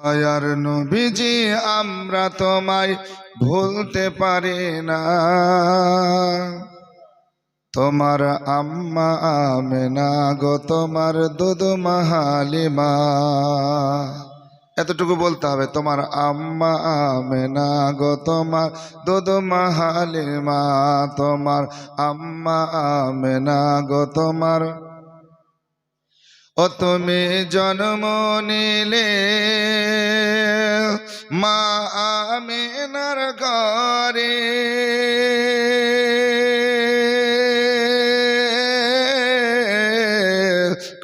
দয়ার নবীজি আমরা তোমায় ভুলতে পারি না। তোমার আম্মা আমেনা গো, তোমার দুধ হালিমা। এতটুকু বলতে হবে, তোমার আম্মা আমেনা গো, তোমার দুধ হালিমা। তোমার আম্মা আমেনা গো, তোমার ও তুমি জন্ম নিলে মা আমেনার ঘরে।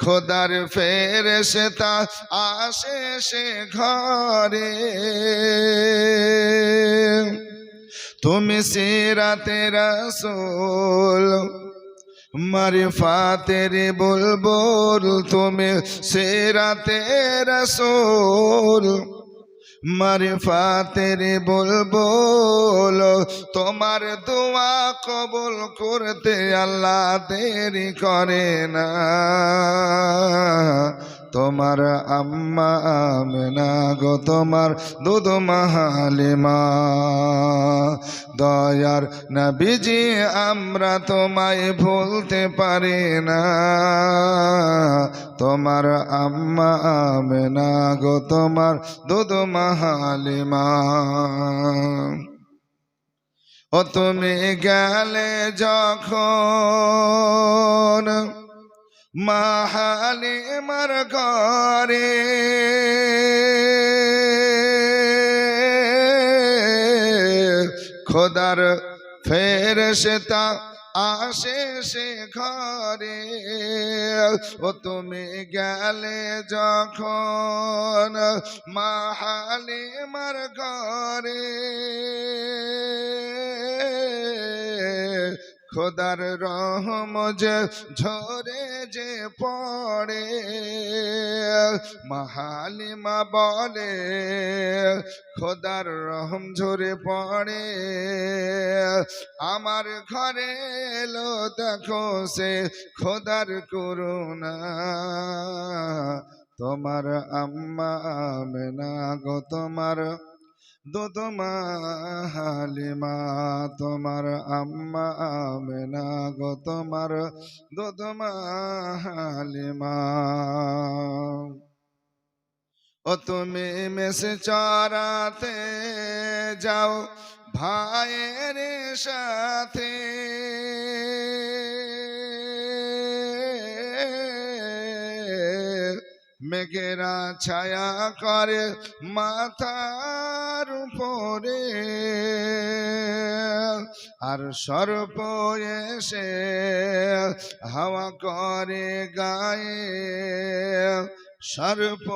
খোদার ফেরেশতা আসে সে ঘরে। তুমি সিরাতে রাসূল মারিফাতের বুলবুল, তুমি সিরাতে রাসূল মারিফাতের বুলবুল। তোমার দোয়া কবুল করতে আল্লাহ দেরি করে না। তোমার আম্মা আমেনা গো, তোমার দুধ হালিমা। দয়ার নবীজি আমরা তোমায় ভুলতে পারি না। তোমার আম্মা আমেনা গো, তোমার দুধ হালিমা। ও তুমি গেলে যখন মা হালিমার ঘরে, খোদার ফেরেশতা আসে সে ঘরে। ও তুমি গেলে যখন মা হালিমার ঘরে, খোদার রহম যে ঝরে যে পড়ে। মা হালিমা বলে খোদার রহম ঝরে পড়ে। আমার ঘরে এলো দেখো সে খোদার করুণা। তোমার আম্মা আমেনা গো, তোমার দুধ হালিমা। তোমার আম্মা আমেনা গো, তোমার দুধ হালিমা। ও তুমি মেষ চরাতে যাও ভাইয়ের সাথে, মেঘেরা ছায়া করে মাথার উপরে। আর সর্প এসে হাওয়া করে গায়ে। সর্প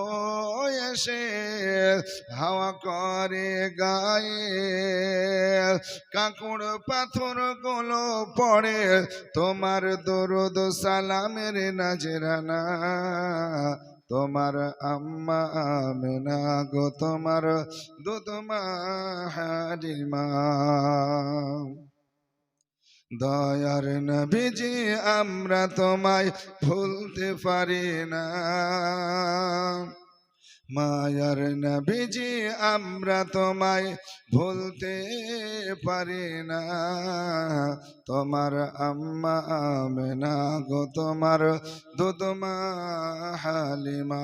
এসে হাওয়া করে গায়ে। কাঁকড় পাথর গুলো পড়ে তোমার দরুদ সালামের নাজরানা। তোমার আম্মা আমেনা গো, তোমার দুধ হালিমা। দয়ার নবীজি আমরা তোমায় ভুলতে পারি না। মায়ার নবীজি আমরা তোমায় ভুলতে পারি না। তোমার আম্মা আমেনা গো, তোমার দুধ হালিমা।